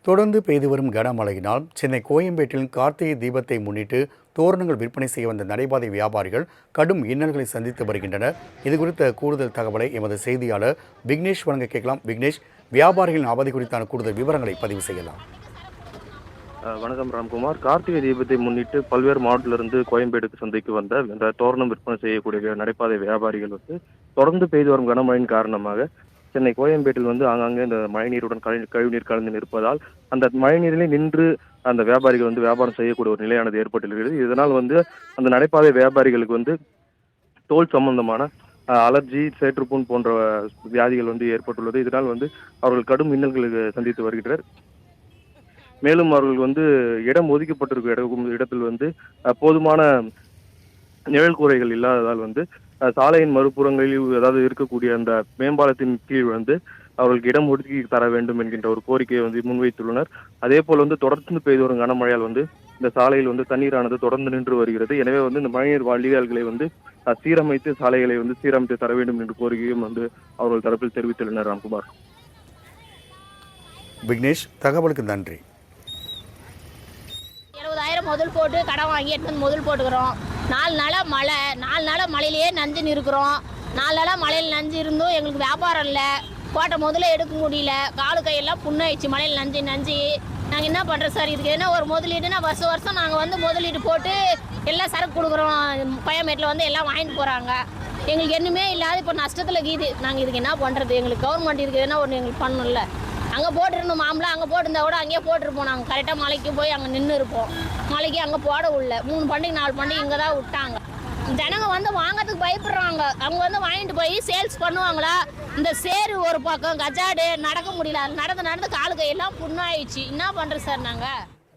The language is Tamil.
தொடர்ந்து பெய்து வரும் கனமழையினால் சென்னை கோயம்பேட்டில் கார்த்திகை தீபத்தை முன்னிட்டு தோரணங்கள் விற்பனை செய்ய வந்த நடைபாதை வியாபாரிகள் கடும் இன்னல்களை சந்தித்து வருகின்றனர். இதுகுறித்த கூடுதல் தகவலை எமது செய்தியாளர் விக்னேஷ் வழங்க கேட்கலாம். விக்னேஷ், வியாபாரிகளின் அவதி குறித்தான கூடுதல் விவரங்களை பதிவு செய்யலாம். வணக்கம் ராம்குமார். கார்த்திகை தீபத்தை முன்னிட்டு பல்வேறு மாவட்டத்திலிருந்து கோயம்பேடு சந்தைக்கு வந்த இந்த தோரணம் விற்பனை செய்யக்கூடிய நடைபாதை வியாபாரிகள் தொடர்ந்து பெய்து வரும் கனமழையின் காரணமாக சென்னை கோயம்பேட்டில் ஆங்காங்கே இந்த மழைநீருடன் கழிவுநீர் கலந்து நிற்பதால் அந்த மழைநீரிலே நின்று அந்த வியாபாரிகள் வியாபாரம் செய்யக்கூடிய ஒரு நிலையானது ஏற்பட்டிருக்கிறது. இதனால் அந்த நடைபாதை வியாபாரிகளுக்கு தோல் சம்பந்தமான அலர்ஜி, சேற்றுப்புண் போன்ற வியாதிகள் ஏற்பட்டுள்ளது. இதனால் அவர்கள் கடும் இன்னல்களுக்கு சந்தித்து வருகின்றனர். மேலும் அவர்கள் இடம் ஒதுக்கப்பட்டிருக்கும் இடத்தில் போதுமான நிழல் கூரைகள் இல்லாததால் சாலையின் மறுபுறங்களில் அதாவது இருக்கக்கூடிய அந்த மேம்பாலத்தின் கீழ் அவர்களுக்கு இடம் ஒதுக்கி தர வேண்டும் என்கின்ற ஒரு கோரிக்கையை முன்வைத்துள்ளனர். அதே போல் தொடர்ந்து பெய்து வரும் கனமழையால் இந்த சாலையில் தண்ணீரானது தொடர்ந்து நின்று வருகிறது. எனவே இந்த மழைநீர் வடிகால்களை சீரமைத்து சாலைகளை சீரமைத்து தர வேண்டும் என்ற கோரிக்கையும் அவர்கள் தரப்பில் தெரிவித்துள்ளனர். ராம்குமார். விக்னேஷ், தகவலுக்கு நன்றி. 70,000 முதல் போட்டு கடன் வாங்கி எடுத்து முதல் போட்டுக்கிறோம். 4 நாளாக மழை, 4 நாளாக மழையிலேயே நஞ்சுன்னு இருக்கிறோம். 4 நாளாக மழையில் நஞ்சு இருந்தும் எங்களுக்கு வியாபாரம் இல்லை. போட்ட முதல்ல எடுக்க முடியல. காலு கையெல்லாம் புண்ணாயிடுச்சு மழையில் நஞ்சு. நாங்கள் என்ன பண்ணுறோம் சார்? இதுக்கு என்ன ஒரு முதலீடுனா வருஷம் நாங்கள் முதலீடு போட்டு எல்லாம் சரக்கு கொடுக்குறோம். கோயம்பேட்டில் எல்லாம் வாங்கிட்டு போகிறாங்க. எங்களுக்கு என்னமே இல்லாத இப்போ நஷ்டத்தில் இருக்குது. நாங்கள் இதுக்கு என்ன பண்ணுறது? எங்களுக்கு கவர்மெண்ட் இதுக்கு என்ன ஒன்று எங்களுக்கு பண்ணணும்ல. அங்கே போட்டுருந்தோம் மாம்பழம், அங்கே போட்டிருந்தா கூட அங்கேயே போட்டிருப்போம். நாங்கள் கரெக்டாக மலைக்கு போய் அங்கே நின்று இருப்போம். மலைக்கு அங்கே போட உள்ள 3 பண்டிகை 4 பண்டிகை இங்கே தான் விட்டாங்க. ஜனங்க வாங்கிறதுக்கு பயப்படுறாங்க. அவங்க வாங்கிட்டு போய் சேல்ஸ் பண்ணுவாங்களா? இந்த சேரு ஒரு பக்கம் கஜாடு நடக்க முடியல. நடந்து காலு கையெல்லாம் புண்ணாயிடுச்சு. என்ன பண்ணுறது சார் நாங்கள்?